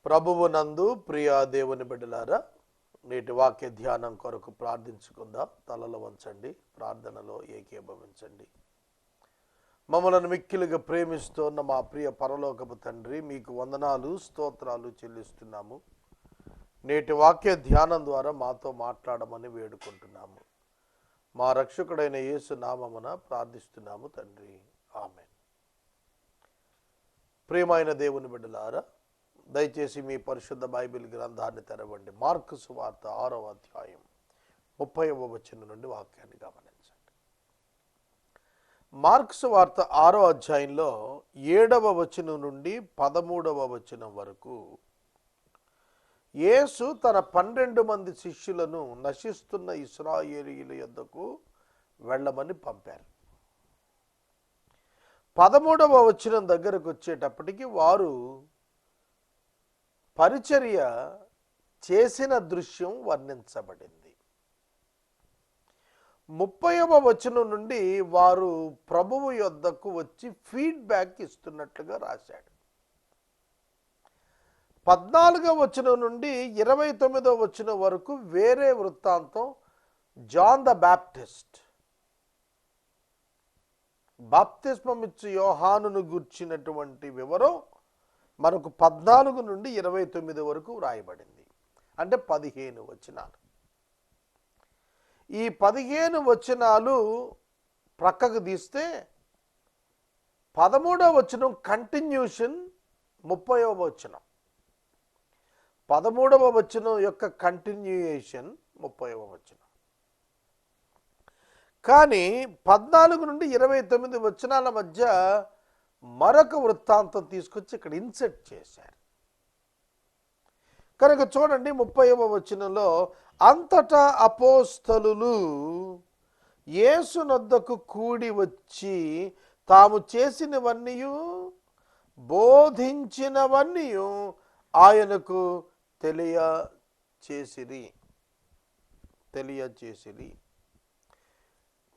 ప్రభువునందు ప్రియ దేవుని బిడ్డలారా, నేటి వాక్య ధ్యానం కొరకు ప్రార్థించుకుందాం. తలలు వంచండి, ప్రార్థనలో ఏకీభవించండి. మమ్మలను మిక్కిలిగా ప్రేమిస్తున్న మా ప్రియ పరలోకపు తండ్రి, మీకు వందనాలు స్తోత్రాలు చెల్లిస్తున్నాము. నేటి వాక్య ధ్యానం ద్వారా మాతో మాట్లాడమని వేడుకుంటున్నాము. మా రక్షకుడైన యేసు నామమున ప్రార్థిస్తున్నాము తండ్రి, ఆమేన్. ప్రియమైన దేవుని బిడ్డలారా, దయచేసి మీ పరిశుద్ధ బైబిల్ గ్రంథాన్ని తెరవండి. మార్కు సువార్త 6వ అధ్యాయం 30వ వచనం నుండి వాక్యాన్ని గమనించండి. మార్కు సువార్త 6వ అధ్యాయంలో 7వ వచనం నుండి 13వ వచనం వరకు యేసు తన 12 మంది శిష్యులను నశిస్తున్న ఇశ్రాయేలీయుల యొద్దకు వెళ్ళమని పంపారు. 13వ వచనం దగ్గరకు వచ్చేటప్పటికి వారు పరిచర్య చేసిన దృశ్యం వర్ణించబడింది. 30వ వచనం నుండి వారు ప్రభువు యొద్దకు వచ్చి ఫీడ్బ్యాక్ ఇస్తున్నట్లుగా రాశాడు. 14వ వచనం నుండి 29వ వచనం వరకు వేరే వృత్తాంతం, జాన్ ద బ్యాప్టిస్ట్, బాప్తిస్మం ఇచ్చు యోహానును గూర్చినటువంటి వివరం మనకు 14 నుండి 29 వరకు వ్రాయబడింది. అంటే 15 వచనాలు. ఈ 15 వచనాలు ప్రక్కకు తీస్తే 13వ వచనం కంటిన్యూషన్ 30వ వచనం, 13వ వచనం యొక్క కంటిన్యూయేషన్ 30వ వచనం. కానీ 14 నుండి 29 వచనాల మధ్య మరొక వృత్తాంతం తీసుకొచ్చి ఇక్కడ ఇన్సెట్ చేశారు. కనుక చూడండి 30వ వచనంలో, అంతటా అపోస్తలులు యేసునొద్దకు కూడి వచ్చి తాము చేసినవన్నీ బోధించినవన్నీ ఆయనకు తెలియచేసిరి.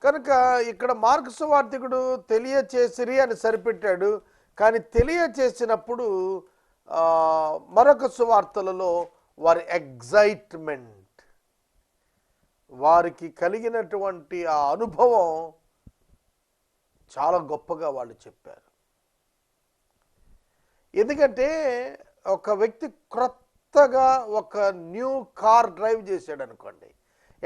కనుక ఇక్కడ మార్కు సువార్తికుడు తెలియచేసిరి అని సరిపెట్టాడు. కానీ తెలియచేసినప్పుడు మరొక సువార్తలలో వారి ఎగ్జైట్మెంట్, వారికి కలిగినటువంటి ఆ అనుభవం చాలా గొప్పగా వాళ్ళు చెప్పారు. ఎందుకంటే ఒక వ్యక్తి క్రొత్తగా ఒక న్యూ కార్ డ్రైవ్ చేశాడు అనుకోండి,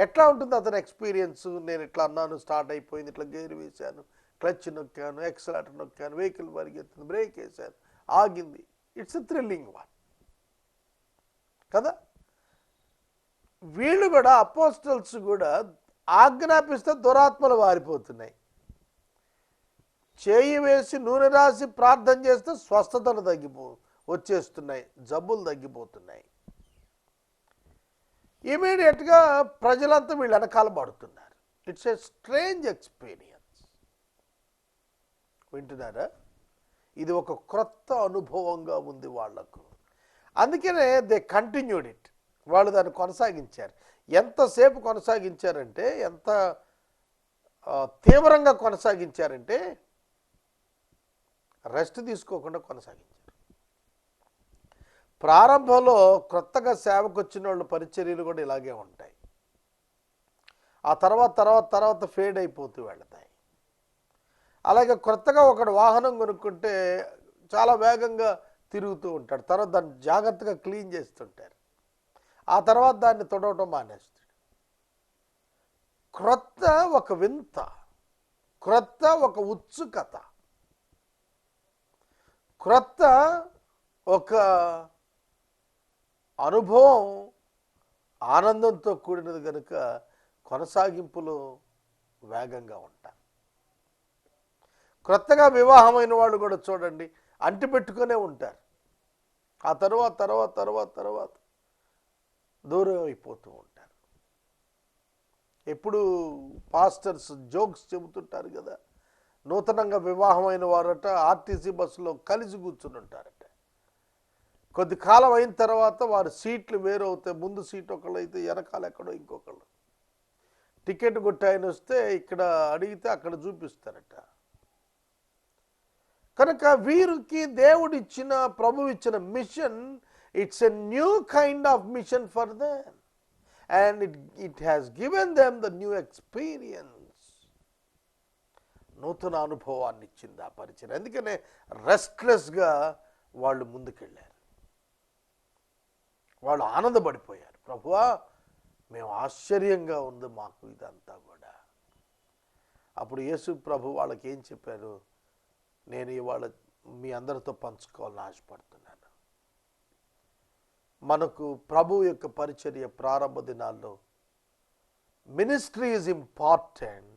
ఎట్లా ఉంటుంది అతని ఎక్స్పీరియన్స్? నేను ఇట్లా అన్నాను, స్టార్ట్ అయిపోయింది, ఇట్లా గేర్ వేశాను, క్లచ్ నొక్కాను, ఎక్సలేటర్ నొక్కాను, వెహికల్ పరిగెత్తింది, బ్రేక్ వేశాను, ఆగింది. ఇట్స్ ఎ థ్రిల్లింగ్ వన్ కదా. వీళ్ళు కూడా, అపోస్టల్స్ కూడా ఆజ్ఞాపిస్తే దురాత్మలు వారిపోతున్నాయి. చేయి వేసి నూనె రాసి ప్రార్థన చేస్తే స్వస్థతలు వచ్చేస్తున్నాయి, జబ్బులు తగ్గిపోతున్నాయి. ఇమీడియట్గా ప్రజలంతా వీళ్ళు వెనకాల పడుతున్నారు. It's a strange experience. వింటున్నారా? ఇది ఒక క్రొత్త అనుభవంగా ఉంది వాళ్లకు. అందుకనే దే కంటిన్యూడ్ ఇట్. వాళ్ళు దాన్ని కొనసాగించారు. ఎంతసేపు కొనసాగించారంటే, ఎంత తీవ్రంగా కొనసాగించారంటే, రెస్ట్ తీసుకోకుండా కొనసాగించారు. ప్రారంభంలో క్రొత్తగా సేవకు వచ్చిన వాళ్ళు పరిచర్యలు కూడా ఇలాగే ఉంటాయి. ఆ తర్వాత ఫేడ్ అయిపోతూ వెళతాయి. అలాగే క్రొత్తగా ఒకడు వాహనం కొనుక్కుంటే చాలా వేగంగా తిరుగుతూ ఉంటాడు. తర్వాత దాన్ని జాగ్రత్తగా క్లీన్ చేస్తుంటారు. ఆ తర్వాత దాన్ని తొడవటం మానేస్తాడు. క్రొత్త ఒక వింత, క్రొత్త ఒక ఉత్సుకత, క్రొత్త ఒక అనుభవం ఆనందంతో కూడినది కనుక కొనసాగింపులో వేగంగా ఉంటారు. క్రొత్తగా వివాహమైన వాళ్ళు కూడా చూడండి, అంటిపెట్టుకునే ఉంటారు. ఆ తర్వాత దూరం అయిపోతూ ఉంటారు. ఎప్పుడు పాస్టర్స్ జోక్స్ చెబుతుంటారు కదా, నూతనంగా వివాహమైన వారట ఆర్టీసీ బస్సులో కలిసి కూర్చుని ఉంటారట. కొద్ది కాలం అయిన తర్వాత వారి సీట్లు వేరు అవుతాయి. ముందు సీట్ ఒకళ్ళు అయితే వెనకాల ఎక్కడో ఇంకొకళ్ళు. టికెట్ కొట్టి ఆయన వస్తే ఇక్కడ అడిగితే అక్కడ చూపిస్తారట. కనుక వీరికి దేవుడిచ్చిన, ప్రభువు ఇచ్చిన machine It's a new kind of mission for them. And it has given them the new experience. నూతన అనుభవాన్ని ఇచ్చింది ఆ పరిచయం. అందుకనే రెస్ట్లెస్గా వాళ్ళు ముందుకెళ్ళారు. వాళ్ళు ఆనందపడిపోయారు. ప్రభువా, మేము ఆశ్చర్యంగా ఉంది మాకు ఇదంతా కూడా. అప్పుడు యేసు ప్రభు వాళ్ళకి ఏం చెప్పారు? నేను ఇవాళ మీ అందరితో పంచుకోవాలని ఆశపడుతున్నాను. మనకు ప్రభు యొక్క పరిచర్య ప్రారంభ దినాల్లో ministry is important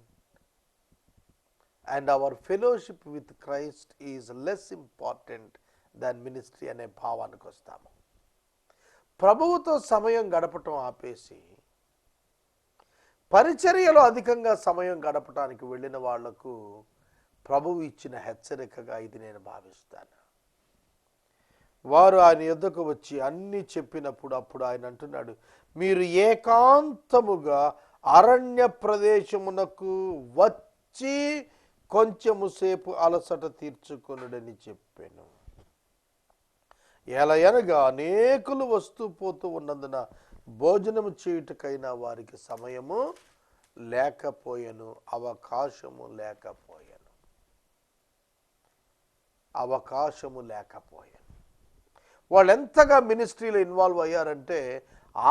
and hour fellowship with Christ is less important than ministry అనే భావానికి వస్తాము. ప్రభువుతో సమయం గడపటం ఆపేసి పరిచర్యలో అధికంగా సమయం గడపటానికి వెళ్ళిన వాళ్లకు ప్రభువు ఇచ్చిన హెచ్చరికగా ఇది నేను భావిస్తాను. వారు ఆయన యొద్దకు వచ్చి అన్నీ చెప్పినప్పుడు అప్పుడు ఆయన అంటున్నాడు, మీరు ఏకాంతముగా అరణ్య ప్రదేశమునకు వచ్చి కొంచెము సేపు అలసట తీర్చుకొనుడని చెప్పాను. ఎలయనగా అనేకులు వస్తూ పోతూ ఉన్నందున భోజనము చేయుటకైనా వారికి సమయము లేకపోయెను, అవకాశము లేకపోయాను. వాళ్ళు ఎంతగా మినిస్ట్రీలో ఇన్వాల్వ్ అయ్యారంటే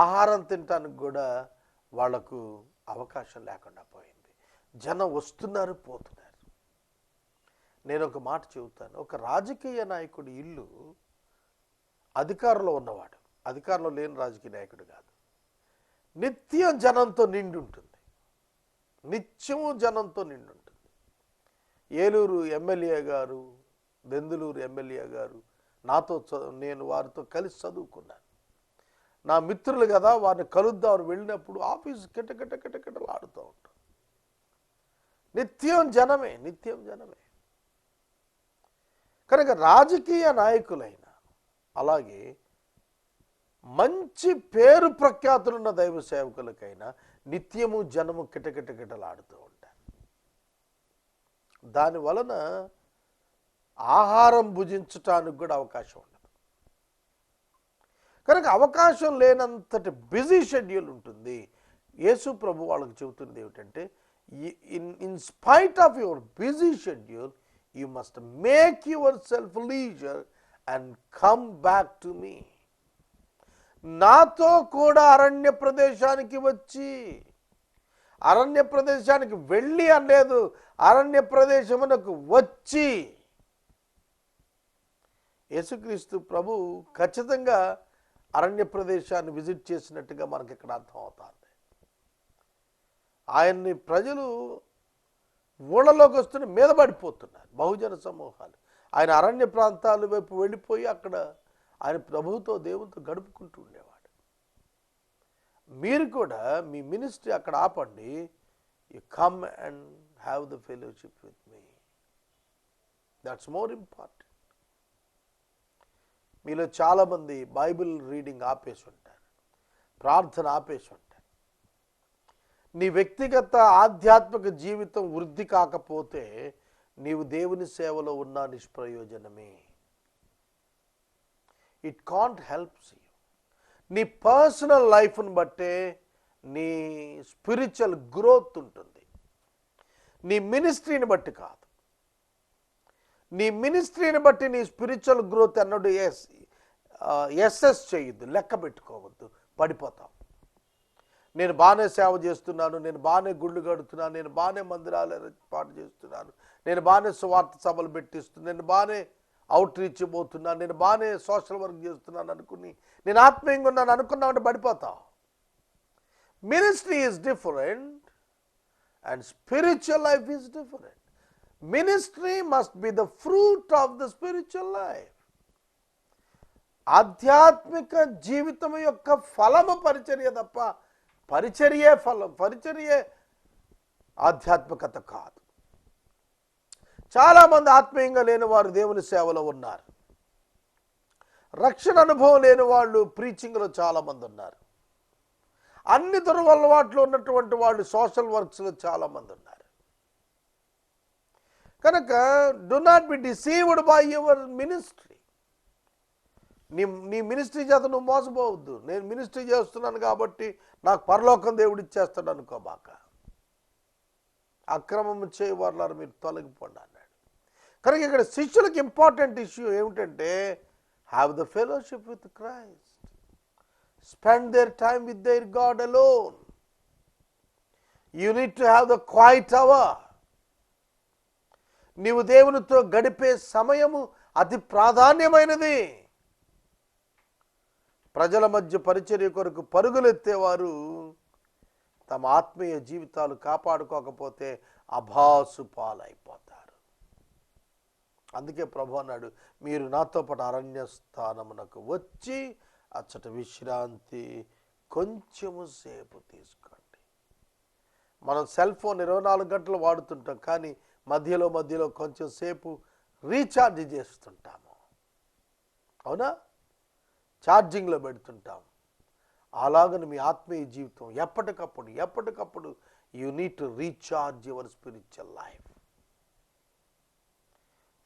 ఆహారం తినటానికి కూడా వాళ్లకు అవకాశం లేకుండా పోయింది. జనం వస్తున్నారు, పోతున్నారు. నేను ఒక మాట చెబుతాను. ఒక రాజకీయ నాయకుడి ఇల్లు అధికారంలో ఉన్నవాడు, అధికారంలో లేని రాజకీయ నాయకుడు కాదు, నిత్యం జనంతో నిండి ఉంటుంది. నిత్యము జనంతో నిండి ఉంటుంది. ఏలూరు ఎమ్మెల్యే గారు, దెందులూరు ఎమ్మెల్యే గారు నాతో నేను వారితో కలిసి చదువుకున్నాను. నా మిత్రులు కదా, వారిని కలుద్దామని వెళ్ళినప్పుడు ఆఫీసు కిటకిటలాడుతూ ఉంటాం. నిత్యం జనమే. కనుక రాజకీయ నాయకులైన అలాగే మంచి పేరు ప్రఖ్యాతులున్న దైవ సేవకులకైనా నిత్యము జనము కిటకిటలాడుతూ ఉంటారు. దాని వలన ఆహారం భుజించటానికి కూడా అవకాశం ఉండదు. కనుక అవకాశం లేనంతటి బిజీ షెడ్యూల్ ఉంటుంది. యేసు ప్రభు వాళ్ళకి చెబుతున్నది ఏమిటంటే, in spite of your busy schedule you must make yourself leisure and come back to me. నాతో కూడా అరణ్య ప్రదేశానికి వచ్చి, అరణ్య ప్రదేశానికి వెళ్ళి అనలేదు, అరణ్య ప్రదేశమునకు వచ్చి. యేసుక్రీస్తు ప్రభు ఖచ్చితంగా అరణ్య ప్రదేశాన్ని విజిట్ చేసినట్టుగా మనకి ఇక్కడ అర్థం అవుతుంది. ఆయన్ని ప్రజలు ఊళ్ళలోకి వస్తున్న మీద పడిపోతున్నారు, బహుజన సమూహాలు. ఆయన అరణ్య ప్రాంతాల వైపు వెళ్ళిపోయి అక్కడ ఆయన ప్రభువుతో దేవునితో గడుపుకుంటూ ఉండేవాడు. మీరు కూడా మీ మినిస్ట్రీ అక్కడ ఆపండి. You come and have the fellowship with me. That's more important. మీలో చాలామంది బైబిల్ రీడింగ్ ఆపేసి ఉంటారు, ప్రార్థన ఆపేసి ఉంటారు. నీ వ్యక్తిగత ఆధ్యాత్మిక జీవితం వృద్ధి కాకపోతే నీవు దేవుని సేవలో ఉన్న నిష్ప్రయోజనమే. It can't helps you. నీ పర్సనల్ లైఫ్ను బట్టే నీ స్పిరిచువల్ గ్రోత్ ఉంటుంది, నీ మినిస్ట్రీని బట్టి కాదు. నీ మినిస్ట్రీని బట్టి నీ స్పిరిచువల్ గ్రోత్ అన్నది ఎస్ఎస్ చేయొద్దు, లెక్క పెట్టుకోవద్దు, పడిపోతాం. నేను బాగానే సేవ చేస్తున్నాను, నేను బాగానే గుళ్ళు కడుతున్నాను, నేను బాగానే మందిరాలు ఏర్పాటు చేస్తున్నాను, నేను బాగానే సువార్త సభలు పెట్టిస్తున్నాను, నేను బాగానే అవుట్ రీచ్ పోతున్నాను, నేను బాగానే సోషల్ వర్క్ చేస్తున్నాను అనుకుని నేను ఆత్మీయంగా ఉన్నాను అనుకున్నామంటే పడిపోతావు. Ministry is different and spiritual life is different. Ministry must be the fruit of the spiritual life. ఆధ్యాత్మిక జీవితం యొక్క ఫలము పరిచర్య తప్ప పరిచర్యే ఫలం, పరిచర్యే ఆధ్యాత్మికత కాదు. చాలామంది ఆత్మీయంగా లేని వారు దేవుని సేవలో ఉన్నారు. రక్షణ అనుభవం లేని వాళ్ళు ప్రీచింగ్లో చాలామంది ఉన్నారు. అన్ని దురలవాట్లు ఉన్నటువంటి వాళ్ళు సోషల్ వర్క్స్లో చాలామంది ఉన్నారు. కనుక do not be deceived by your ministry. నీ నీ మినిస్ట్రీ చేత నువ్వు మోసపోవద్దు. నేను మినిస్ట్రీ చేస్తున్నాను కాబట్టి నాకు పరలోకం దేవుడు ఇచ్చేస్తాడు అనుకోబాక. అక్రమం చేయవారు మీరు తొలగిపోండి అన్నాడు. కనుక ఇక్కడ శిష్యులకు ఇంపార్టెంట్ ఇష్యూ ఏమిటంటే have the fellowship with Christ, spend their time with their God alone. You need to have the quiet hour. నీవు దేవునితో గడిపే సమయము అతి ప్రాధాన్యమైనది. ప్రజల మధ్య పరిచర్య కొరకు పరుగులెత్తేవారు తమ ఆత్మీయ జీవితాలు కాపాడుకోకపోతే అభాసు పాలైపోతారు. అందుకే ప్రభు అన్నాడు, మీరు నాతో పాటు అరణ్య స్థానమునకు వచ్చి అచ్చట విశ్రాంతి కొంచెము సేపు తీసుకోండి. మనం సెల్ ఫోన్ 24 గంటలు వాడుతుంటాం, కానీ మధ్యలో కొంచెం సేపు రీఛార్జ్ చేస్తుంటాము. అవునా? ఛార్జింగ్లో పెడుతుంటాం. అలాగని మీ ఆత్మీయ జీవితం ఎప్పటికప్పుడు you need to recharge your spiritual life.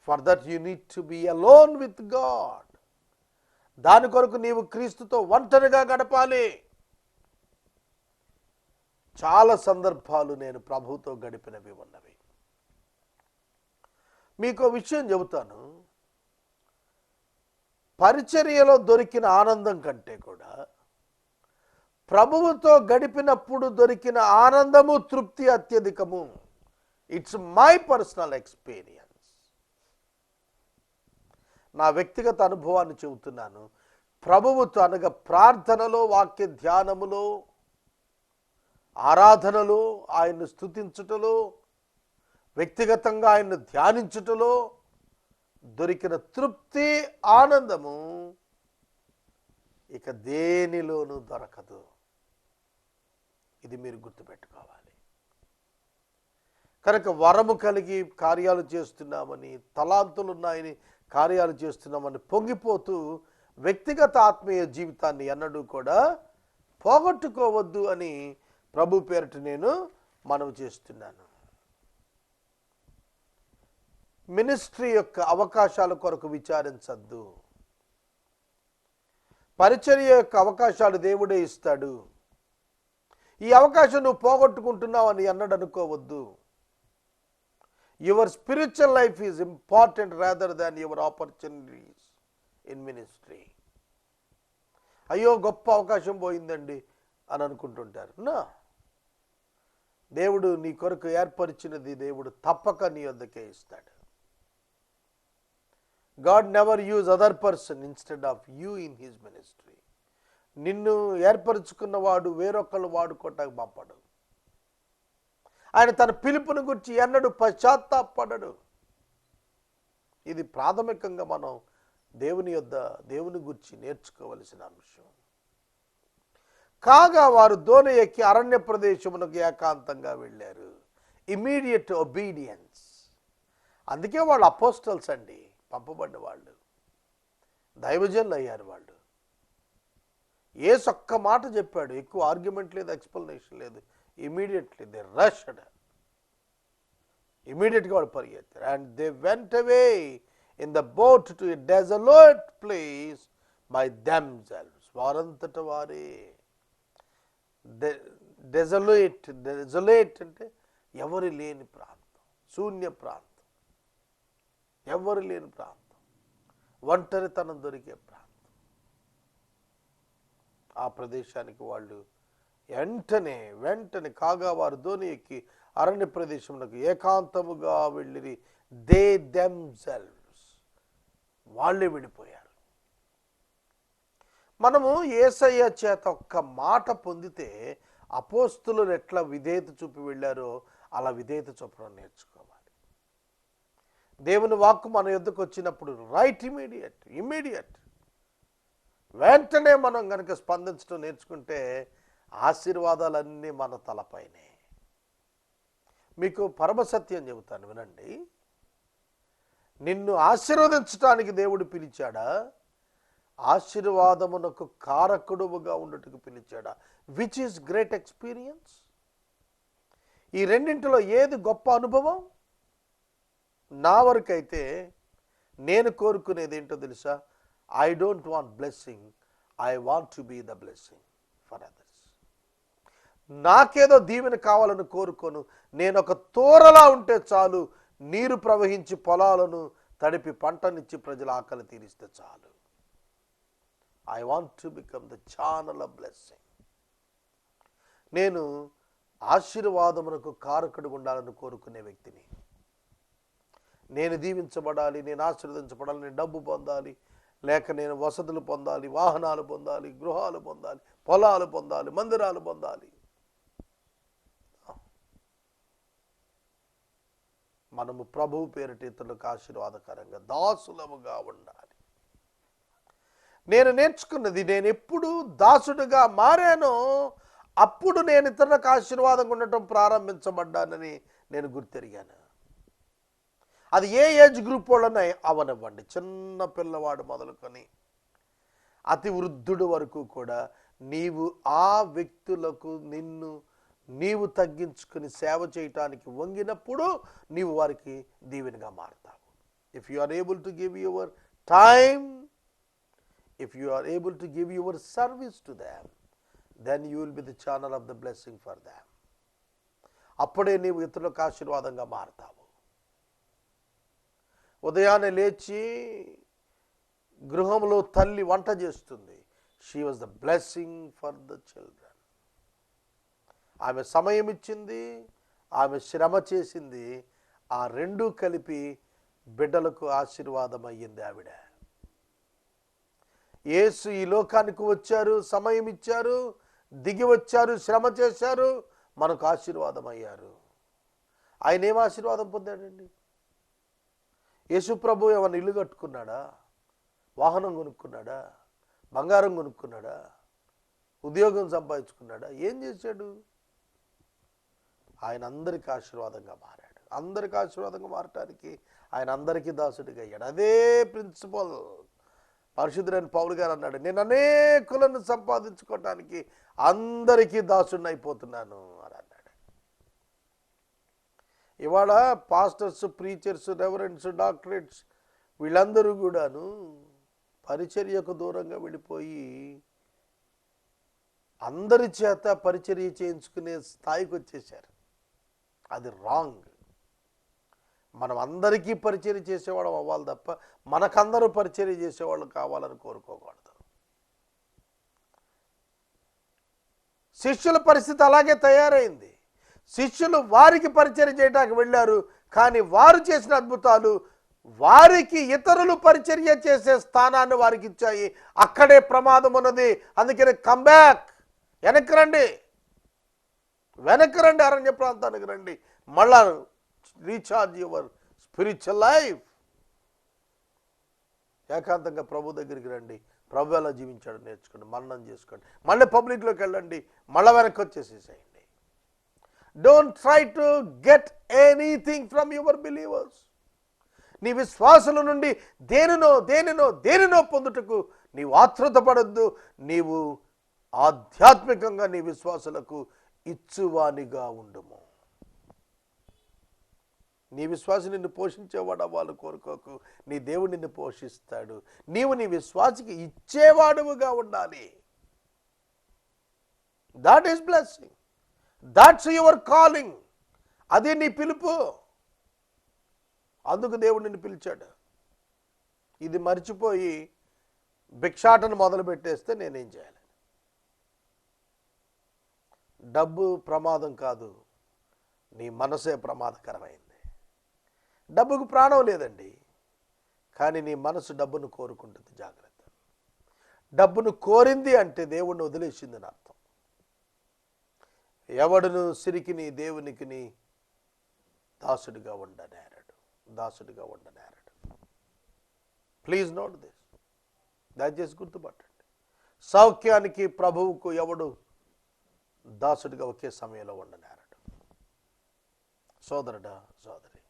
For that you need to be alone with God. దాని కొరకు నీవు క్రీస్తుతో ఒంటరిగా గడపాలి. చాలా సందర్భాలు నేను ప్రభువుతో గడిపినవి ఉన్నవి. మీకు విషయం చెబుతాను. పరిచర్యలో దొరికిన ఆనందం కంటే కూడా ప్రభువుతో గడిపినప్పుడు దొరికిన ఆనందము, తృప్తి అత్యధికము. It's my personal experience. నా వ్యక్తిగత అనుభవాన్ని చెబుతున్నాను. ప్రభువుతో అనగా ప్రార్థనలో, వాక్య ధ్యానములో, ఆరాధనలో, ఆయన్ను స్తుతించుటలో, వ్యక్తిగతంగా ఆయన్ను ధ్యానించుటలో దొరికిన తృప్తి, ఆనందము ఇక దేనిలోనూ దొరకదు. ఇది మీరు గుర్తుపెట్టుకోవాలి. కనుక వరము కలిగి కార్యాలు చేస్తున్నామని, తలాంతులు ఉన్నాయని కార్యాలు చేస్తున్నామని పొంగిపోతూ వ్యక్తిగత ఆత్మీయ జీవితాన్ని ఎన్నడూ కూడా పోగొట్టుకోవద్దు అని ప్రభు పేరిట నేను మనవి చేస్తున్నాను. మినిస్ట్రీ యొక్క అవకాశాల కొరకు విచారించద్దు. పరిచర్య యొక్క అవకాశాలు దేవుడే ఇస్తాడు. ఈ అవకాశం నువ్వు పోగొట్టుకుంటున్నావు అని ఎన్నడూ అనుకోవద్దు. Your spiritual life is important rather than your opportunities in ministry. అయ్యో గొప్ప అవకాశం పోయిందండి అని అనుకుంటుంటారు. నా దేవుడు నీ కొరకు ఏర్పరిచినది దేవుడు తప్పక నీ వద్దకే ఇస్తాడు. God never use other person instead of you in his ministry. నిన్ను ఏర్పరచుకున్నవాడు వేరొకళ్ళు వాడుకోవటానికి పంపడు. ఆయన తన పిలుపుని గురించి ఎన్నడూ పశ్చాత్తాపడడు. ఇది ప్రాథమికంగా మనం దేవుని గురించి నేర్చుకోవలసిన అంశం. కాగా వారు దోణి ఎక్కి అరణ్య ప్రదేశమునకు ఏకాంతంగా వెళ్ళారు. Immediate obedience. అందుకే వాళ్ళు అపోస్టల్స్ అండి, పంపబడిన వాళ్ళు, దైవజనులు అయ్యారు వాళ్ళు. యేసు ఒక్క మాట చెప్పాడు, ఎక్కువ ఆర్గ్యుమెంట్ లేదు, ఎక్స్ప్లెనేషన్ లేదు. Immediately they rushed. ఇమీడియట్గా వాళ్ళు పరిగెత్తారు. And they went away in the boat to a desolate place by themselves. వారంతట వారే. డెజలేట్ అంటే ఎవరు లేని ప్రాంతం, శూన్య ప్రాంతం, ఎవరు లేని ప్రాంతం, ఒంటరితనం దొరికే ప్రాంతం. ఆ ప్రదేశానికి వాళ్ళు వెంటనే కాగా వారు దోణి ఎక్కి అరణ్య ప్రదేశములకు ఏకాంతముగా వెళ్ళిరి. దే దెమ్సెల్వ్స్, వాళ్ళే విడిపోయారు. మనము యేసయ్య చేత ఒక్క మాట పొందితే అపోస్తులు ఎట్లా విధేయత చూపి వెళ్ళారో అలా విధేయత చూపడం నేర్చుకోవాలి. దేవుని వాక్కు మన యొద్దకు వచ్చినప్పుడు రైట్ ఇమీడియట్ వెంటనే మనం కనుక స్పందించడం నేర్చుకుంటే ఆశీర్వాదాలన్నీ మన తలపైనే. మీకు పరమసత్యం చెబుతాను వినండి. నిన్ను ఆశీర్వదించడానికి దేవుడు పిలిచాడా, ఆశీర్వాదమునకు కారకుడుగా ఉండటకు పిలిచాడా? Which is great experience? ఈ రెండింటిలో ఏది గొప్ప అనుభవం? నా వరకైతే నేను కోరుకునేది ఏంటో తెలుసా? I don't want blessing, I want to be the blessing for others. నాకేదో దీవెన కావాలని కోరుకోను, నేను ఒక తోరలా ఉంటే చాలు, నీరు ప్రవహించి పొలాలను తడిపి పంటనిచ్చి ప్రజల ఆకలి తీరిస్తే చాలు. I want to become the channel of blessing. నేను ఆశీర్వాదమునకు కారకుడు ఉండాలని కోరుకునే వ్యక్తిని. నేను దీవించబడాలి, నేను ఆశీర్వదించబడాలి, నేను డబ్బు పొందాలి, లేక నేను వసతులు పొందాలి, వాహనాలు పొందాలి, గృహాలు పొందాలి, పొలాలు పొందాలి, మందిరాలు పొందాలి. మనము ప్రభువు పేరిట ఇతరులకు ఆశీర్వాదకరంగా దాసులముగా ఉండాలి. నేను నేర్చుకున్నది, నేను ఎప్పుడు దాసుడుగా మారానో అప్పుడు నేను ఇతరులకు ఆశీర్వాదంగా ఉండటం ప్రారంభించబడ్డానని నేను గుర్తెరిగాను. అది ఏ ఏజ్ గ్రూప్ వాళ్ళనే అవనివ్వండి, చిన్న పిల్లవాడు మొదలుకొని అతి వృద్ధుడు వరకు కూడా, నీవు ఆ వ్యక్తులకు నీవు తగ్గించుకుని సేవ చేయటానికి వంగినప్పుడు నీవు వారికి దీవెనగా మారుతావు. If you are able to give your time, if you are able to give your service to them, then you will be the channel of the blessing for them. అప్పుడే నీవు ఇతరులకు ఆశీర్వాదంగా మారుతావు. ఉదయాన్నే లేచి గృహంలో తల్లి వంట చేస్తుంది. She was the blessing for the children. ఆమె సమయం ఇచ్చింది, ఆమె శ్రమ చేసింది, ఆ రెండూ కలిపి బిడ్డలకు ఆశీర్వాదం అయ్యింది ఆవిడ. యేసు ఈ లోకానికి వచ్చారు, సమయం ఇచ్చారు, దిగి వచ్చారు, శ్రమ చేశారు, మనకు ఆశీర్వాదం అయ్యారు. ఆయన ఏం ఆశీర్వాదం పొందాడండి? యేసు ప్రభు ఏమన్నా ఇల్లు కట్టుకున్నాడా? వాహనం కొనుక్కున్నాడా? బంగారం కొనుక్కున్నాడా? ఉద్యోగం సంపాదించుకున్నాడా? ఏం చేశాడు? ఆయన అందరికీ ఆశీర్వాదంగా మారాడు. అందరికీ ఆశీర్వాదంగా మారటానికి ఆయన అందరికీ దాసుడిగా అయ్యాడు. అదే ప్రిన్సిపల్ పరిశుద్ధుడైన పౌలు గారు అన్నాడు, నేను అనేకులను సంపాదించుకోవటానికి అందరికీ దాసుడిని అయిపోతున్నాను అని అన్నాడు. ఇవాళ పాస్టర్స్, ప్రీచర్స్, రెవరెండ్స్, డాక్టరేట్స్ వీళ్ళందరూ కూడాను పరిచర్యకు దూరంగా వెళ్ళిపోయి అందరి చేత పరిచర్య చేయించుకునే స్థాయికి వచ్చేసారు. అది రాంగ్. మనం అందరికీ పరిచర్య చేసేవాళ్ళం అవ్వాలి తప్ప మనకందరూ పరిచర్య చేసేవాళ్ళు కావాలని కోరుకోకూడదు. శిష్యుల పరిస్థితి అలాగే తయారైంది. శిష్యులు వారికి పరిచర్య చేయడానికి వెళ్ళారు, కానీ వారు చేసిన అద్భుతాలు వారికి ఇతరులు పరిచర్య చేసే స్థానాన్ని వారికి ఇచ్చాయి. అక్కడే ప్రమాదం ఉన్నది. అందుకని కమ్బ్యాక్, వెనక్కి రండి, అరణ్య ప్రాంతానికి రండి, మళ్ళా రీఛార్జ్ యువర్ స్పిరిచువల్ లైఫ్. ఏకాంతంగా ప్రభు దగ్గరికి రండి, ప్రభు ఎలా జీవించాడు నేర్చుకోండి, మరణం చేసుకోండి, మళ్ళీ పబ్లిక్లోకి వెళ్ళండి, మళ్ళీ వెనక్కి వచ్చేసేసేయండి. Don't try to get anything from your believers. నీ విశ్వాసుల నుండి దేనినో పొందుటకు నీవు ఆతృత పడద్దు. నీవు ఆధ్యాత్మికంగా నీ విశ్వాసులకు ఇచ్చువానిగా ఉండుము. నీ విశ్వాసి నిన్ను పోషించేవాడు వాళ్ళు కోరుకోకు, నీ దేవుడు నిన్ను పోషిస్తాడు. నీవు నీ విశ్వాసికి ఇచ్చేవాడుగా ఉండాలి. That is blessing, that's your calling. అది నీ పిలుపు. అందుకు దేవుడు నిన్ను పిలిచాడు. ఇది మర్చిపోయి భిక్షాటను మొదలు పెట్టేస్తే నేనేం చేయాలి? డబ్బు ప్రమాదం కాదు, నీ మనసే ప్రమాదకరమైంది. డబ్బుకు ప్రాణం లేదండి, కానీ నీ మనసు డబ్బును కోరుకుంటుంది. జాగ్రత్త. డబ్బును కోరింది అంటే దేవుణ్ణి వదిలేసిందని అర్థం. ఎవడును సిరికిని దేవునికి దాసుడిగా ఉండనేరడు. Please note this. దయచేసి గుర్తుపట్టండి. సౌఖ్యానికి ప్రభువుకు ఎవడు దాసుడిగా ఒకే సమయంలో ఉండనేరడు. సోదరుడా, సోదరి,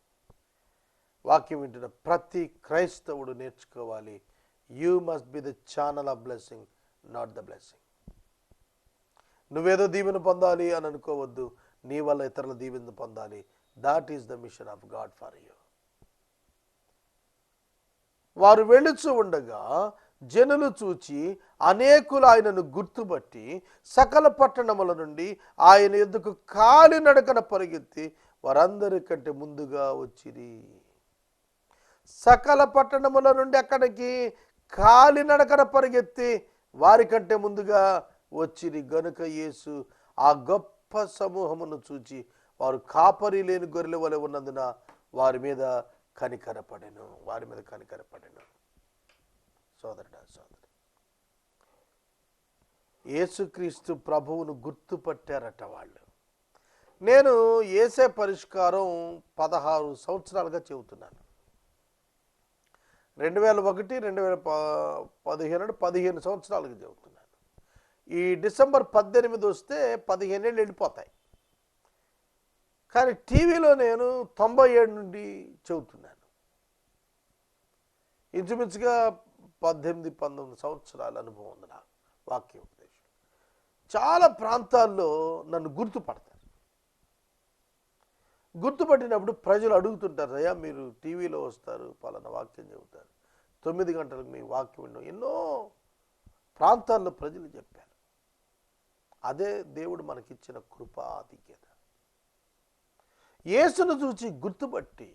వాక్యం వింటున్న ప్రతి క్రైస్తవుడు నేర్చుకోవాలి. You must be the channel of blessing, not the blessing. నువ్వేదో దీవెన పొందాలి అని అనుకోవద్దు. నీ వల్ల ఇతరుల దీవెన పొందాలి. That is the machine of God for you. వారు వెళుచు ఉండగా జనులు చూచి అనేకులు ఆయనను గుర్తుపట్టి సకల పట్టణముల నుండి ఆయన ఎద్దుకు కాలినడకన పరిగెత్తి వారందరికంటే ముందుగా వచ్చిరి. సకల పట్టణముల నుండి అక్కడికి కాలినడకన పరిగెత్తి వారికంటే ముందుగా వచ్చిరి. గనుక యేసు ఆ గొప్ప సమూహమును చూచి వారు కాపరి లేని గొర్రెల వలె ఉన్నందున వారి మీద కనికరపడెను. సోదరుడా, సోదరి, యేసుక్రీస్తు ప్రభువును గుర్తుపట్టారట వాళ్ళు. నేను యేసే పరిష్కారం 16 సంవత్సరాలుగా చెబుతున్నాను. 2001, 2015 15 సంవత్సరాలుగా చెబుతున్నాను. ఈ డిసెంబర్ 18 వస్తే 15 ఏళ్ళు వెళ్ళిపోతాయి. కానీ టీవీలో నేను 97 నుండి చెబుతున్నాను. ఇంచుమించుగా 18-19 సంవత్సరాల అనుభవం ఉంది నాకు వాక్యోపదేశం. చాలా ప్రాంతాల్లో నన్ను గుర్తుపడతారు. గుర్తుపట్టినప్పుడు ప్రజలు అడుగుతుంటారు, అయ్యా మీరు టీవీలో వస్తారు, పలానా వాక్యం చెబుతారు, 9 గంటలకు మీ వాక్యం వినడం. ఎన్నో ప్రాంతాల్లో ప్రజలు చెప్పారు. అదే దేవుడు మనకిచ్చిన కృపా ఆధిక్యత. యేసును చూసి గుర్తుపట్టి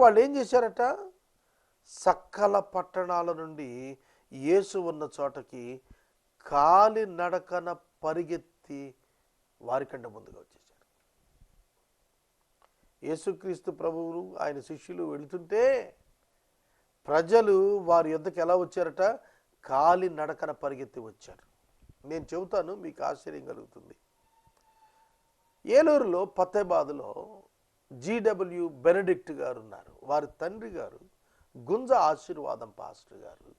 వాళ్ళు ఏం చేశారట, సకల పట్టణాల నుండి యేసు ఉన్న చోటకి కాలి నడకన పరిగెత్తి వారికంటే ముందుగా వచ్చేసారు. యేసుక్రీస్తు ప్రభువులు ఆయన శిష్యులు వెళుతుంటే ప్రజలు వారి యొద్దకు ఎలా వచ్చారట, కాలి నడకన పరిగెత్తి వచ్చారు. నేను చెబుతాను, మీకు ఆశ్చర్యం కలుగుతుంది. ఏలూరులో ఫతేబాద్లో GW బెనడిక్ట్ గారు ఉన్నారు. వారి తండ్రి గారు గుంజ ఆశీర్వాదం పాస్టర్ గారు.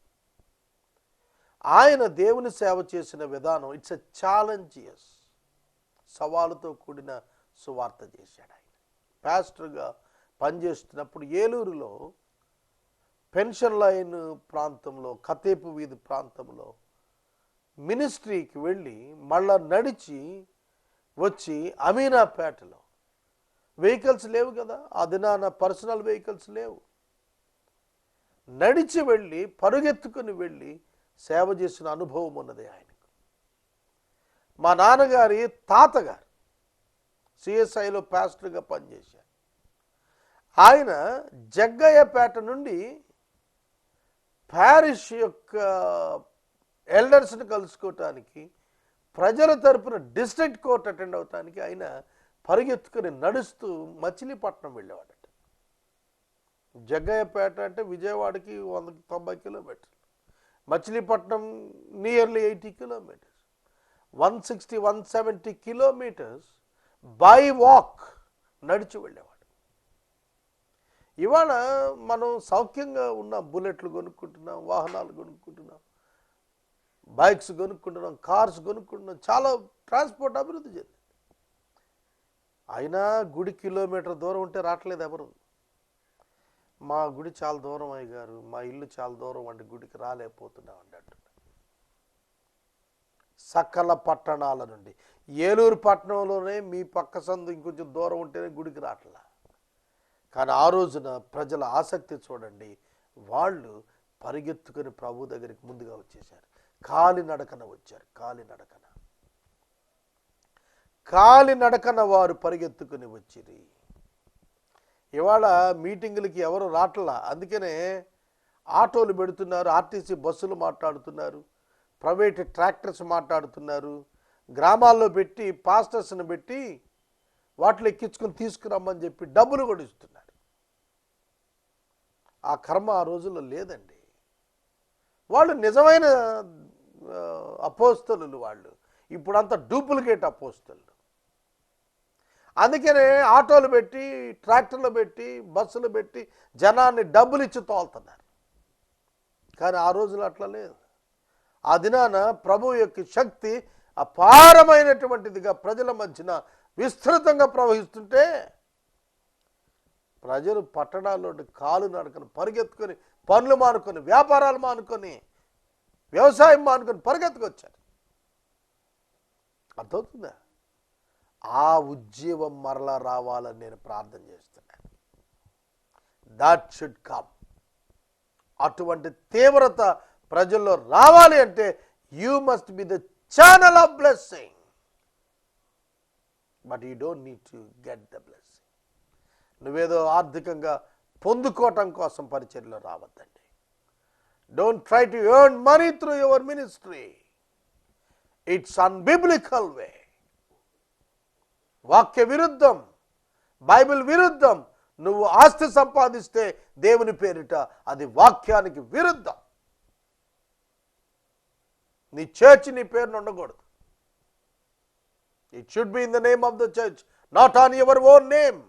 ఆయన దేవుని సేవ చేసిన విధానం ఇట్స్ ఎ ఛాలెంజియస్, సవాలుతో కూడిన సువార్త చేశాడు. ఆయన పాస్టర్గా పనిచేస్తున్నప్పుడు ఏలూరులో పెన్షన్ లైన్ ప్రాంతంలో, కతేపు వీధి ప్రాంతంలో మినిస్ట్రీకి వెళ్ళి మళ్ళా నడిచి వచ్చి అమీనాపేటలో వెహికల్స్ లేవు కదా, ఆ దినాన పర్సనల్ వెహికల్స్ లేవు, నడిచి వెళ్ళి పరుగెత్తుకుని వెళ్ళి సేవ చేసిన అనుభవం ఉన్నది ఆయనకు. మా నాన్నగారి తాతగారు CSIలో పాస్టర్గా పనిచేశారు. ఆయన జగ్గయ్యపేట నుండి ప్యారిష్ యొక్క ఎల్డర్స్ని కలుసుకోవటానికి, ప్రజల తరపున డిస్ట్రిక్ట్ కోర్ట్ అటెండ్ అవటానికి ఆయన పరిగెత్తుకుని నడుస్తూ మచిలీపట్నం వెళ్ళేవాడట. జగ్గయ్యపేట అంటే విజయవాడకి 190 కిలోమీటర్లు, Machilipatnam nearly 80 kilometres, 160-170 kilometres by walk నడిచి వెళ్ళేవాడు. ఇవాళ మనం సౌఖ్యంగా ఉన్న బుల్లెట్లు కొనుక్కుంటున్నాం, వాహనాలు కొనుక్కుంటున్నాం, బైక్స్ కొనుక్కుంటున్నాం, కార్స్ కొనుక్కుంటున్నాం, చాలా ట్రాన్స్పోర్ట్ అభివృద్ధి చెందింది. అయినా గుడి కిలోమీటర్ దూరం ఉంటే రావట్లేదు ఎవరు. మా గుడి చాలా దూరం అయ్యారు, మా ఇల్లు చాలా దూరం అంటే గుడికి రాలేకపోతున్నాం అంటున్నారు. సకల పట్టణాల నుండి, ఏలూరు పట్టణంలోనే మీ పక్క సందు ఇంకొంచెం దూరం ఉంటేనే గుడికి రావట్లా. కానీ ఆ రోజున ప్రజల ఆసక్తి చూడండి, వాళ్ళు పరిగెత్తుకుని ప్రభు దగ్గరికి ముందుగా వచ్చేసారు. కాలినడకన వచ్చారు. కాలినడకన వారు పరిగెత్తుకుని వచ్చిరి. ఇవాళ మీటింగులకి ఎవరు రాట్లా, అందుకనే ఆటోలు పెడుతున్నారు, ఆర్టీసీ బస్సులు మాట్లాడుతున్నారు, ప్రైవేట్ ట్రాక్టర్స్ మాట్లాడుతున్నారు, గ్రామాల్లో పెట్టి పాస్టర్స్ని పెట్టి వాటిలో ఎక్కించుకొని తీసుకురమ్మని చెప్పి డబ్బులు కూడా ఇస్తున్నారు. ఆ కర్మ ఆ రోజుల్లో లేదండి. వాళ్ళు నిజమైన అపోస్తలులు, వాళ్ళు ఇప్పుడంతా డూప్లికేట్ అపోస్తలు. అందుకనే ఆటోలు పెట్టి, ట్రాక్టర్లు పెట్టి, బస్సులు పెట్టి జనాన్ని డబ్బులు ఇచ్చి తోలుతున్నారు. కానీ ఆ రోజులు అట్లా లేదు. ఆ దినాన ప్రభు యొక్క శక్తి అపారమైనటువంటిదిగా ప్రజల మధ్యన విస్తృతంగా ప్రవహిస్తుంటే ప్రజలు పట్టణాల్లో కాలు నడకను పరిగెత్తుకొని, పనులు మానుకొని, వ్యాపారాలు మానుకొని, వ్యవసాయం మానుకొని పరిగెత్తుకొచ్చారు. అర్థమవుతుందా? ఆ ఉజ్జీవం మరలా రావాలని నేను ప్రార్థన చేస్తున్నాను. That should come. అటువంటి తీవ్రత ప్రజల్లో రావాలి అంటే you must be the channel of blessing, but you don't need to get the blessing. నువ్వేదో ఆర్థికంగా పొందుకోవటం కోసం పరిచర్యలో రావద్దండి. Don't try to earn money through your ministry. It's unbiblical way. వాక్య విరుద్ధం, బైబిల్ విరుద్ధం. నువ్వు ఆస్తి సంపాదిస్తే దేవుని పేరిట అది వాక్యానికి విరుద్ధం. నీ చర్చ్ నీ పేరును ఉండకూడదు. It should be in the name of the church, not on your own name.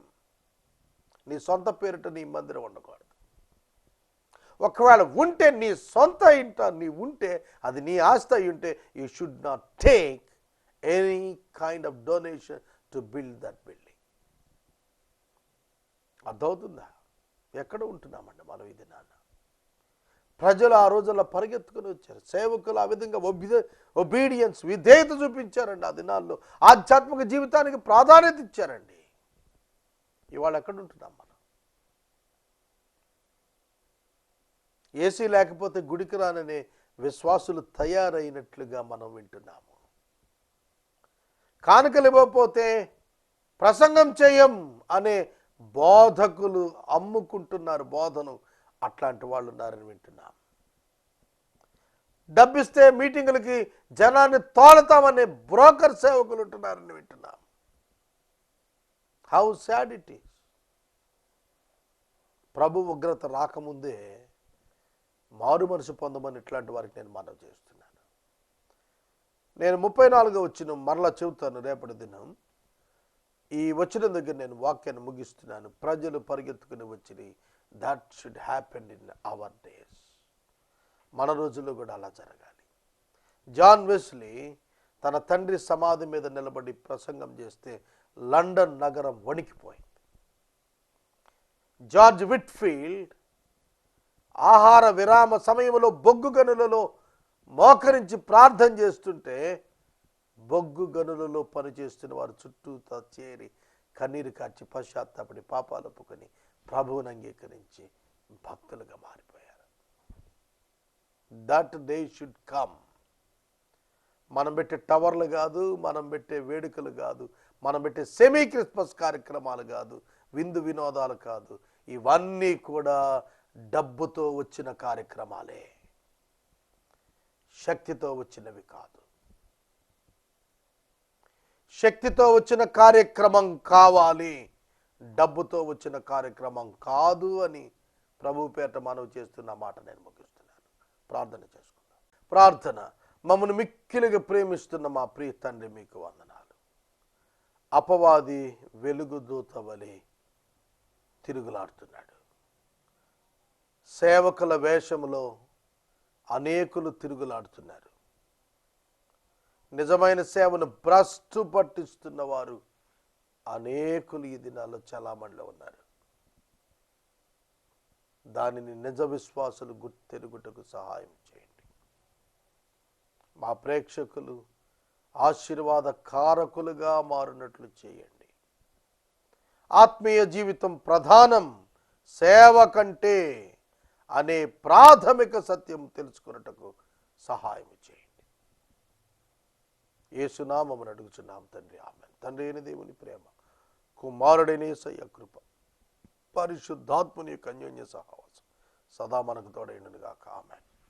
నీ సొంత పేరిట నీ మందిరం ఉండకూడదు. ఒకవేళ ఉంటే నీ సొంత ఇంట నీ ఉంటే అది నీ ఆస్తి అయి ఉంటే you should not take any kind of donation to build that building. అర్థమవుతుందా? ఎక్కడ ఉంటున్నామండి మనం ఈ దినాన? ప్రజలు ఆ రోజుల్లో పరిగెత్తుకుని వచ్చారు. సేవకులు ఆ విధంగా ఒబీడియన్స్, విధేయత చూపించారండి. ఆ దినాల్లో ఆధ్యాత్మిక జీవితానికి ప్రాధాన్యత ఇచ్చారండి. ఇవాళ ఎక్కడ ఉంటున్నాం మనం? ఏసీ లేకపోతే గుడికి రాననే విశ్వాసులు తయారైనట్లుగా మనం వింటున్నాము. కానుకలు ఇవ్వకపోతే ప్రసంగం చేయం అనే బోధకులు అమ్ముకుంటున్నారు బోధను. అట్లాంటి వాళ్ళు ఉన్నారని వింటున్నాం. డబ్బిస్తే మీటింగులకి జనాన్ని తోలతామనే బ్రోకర్ సేవకులు ఉంటున్నారని వింటున్నాం. How sad it is. ప్రభు ఉగ్రత రాకముందే మారు మనసు పొందమని ఇట్లాంటి వారికి నేను మనవి చేస్తున్నాను. నేను 34వ వచనం మరలా చెబుతాను రేపటి దినం. ఈ వచనం దగ్గర నేను వాక్యాన్ని ముగిస్తున్నాను. ప్రజలు పరిగెత్తుకుని వచ్చిరి. That should happen in our days. మన రోజుల్లో కూడా అలా జరగాలి. జాన్ వెస్లీ తన తండ్రి సమాధి మీద నిలబడి ప్రసంగం చేస్తే లండన్ నగరం వణికిపోయింది. జార్జ్ విట్ఫీల్డ్ ఆహార విరామ సమయంలో బొగ్గు గనులలో మోకరించి ప్రార్థన చేస్తుంటే బొగ్గు గనులలో పనిచేస్తున్న వారు చుట్టూ చేరి కన్నీరు కార్చి పశ్చాత్తాపడి పాపాలు ఒప్పుకొని ప్రభువుని అంగీకరించి భక్తులుగా మారిపోయారు. That day should come. మనం పెట్టే టవర్లు కాదు, మనం పెట్టే వేడుకలు కాదు, మనం పెట్టే సెమీ క్రిస్మస్ కార్యక్రమాలు కాదు, విందు వినోదాలు కాదు. ఇవన్నీ కూడా డబ్బుతో వచ్చిన కార్యక్రమాలే, శక్తితో వచ్చినవి కాదు. శక్తితో వచ్చిన కార్యక్రమం కావాలి, డబ్బుతో వచ్చిన కార్యక్రమం కాదు అని ప్రభు పేట మనవి చేస్తున్న మాట నేను ముగిస్తున్నాను. ప్రార్థన చేసుకుందాం. ప్రార్థన. మమ్మల్ని మిక్కిలిగా ప్రేమిస్తున్న మా ప్రియ తండ్రి, మీకు వందనాలు. అపవాది వెలుగుదూత వలె తిరుగులాడుతున్నాడు. సేవకుల వేషములో అనేకులు తిరుగులాడుతున్నారు. నిజమైన సేవను భ్రష్టు పట్టిస్తున్న వారు అనేకులు ఈ దినాల్లో చాలామందిలో ఉన్నారు. దానిని నిజ విశ్వాసులు గుర్తెరుగుటకు సహాయం చేయండి. మా ప్రేక్షకులు ఆశీర్వాద కారకులుగా మారినట్లు చేయండి. ఆత్మీయ జీవితం ప్రధానం, సేవ కంటే అనే ప్రాథమిక సత్యం తెలుసుకున్నటకు సహాయం చేయండి. యేసునామమున అడుగుచున్నాం తండ్రి, ఆమేన్. తండ్రి అయిన దేవుని ప్రేమ, కుమారుడైన యేసయ్య కృప, పరిశుద్ధాత్మని యొక్క అన్యోన్య సహవాసం సదా మనకు తోడైనగాక. ఆమేన్.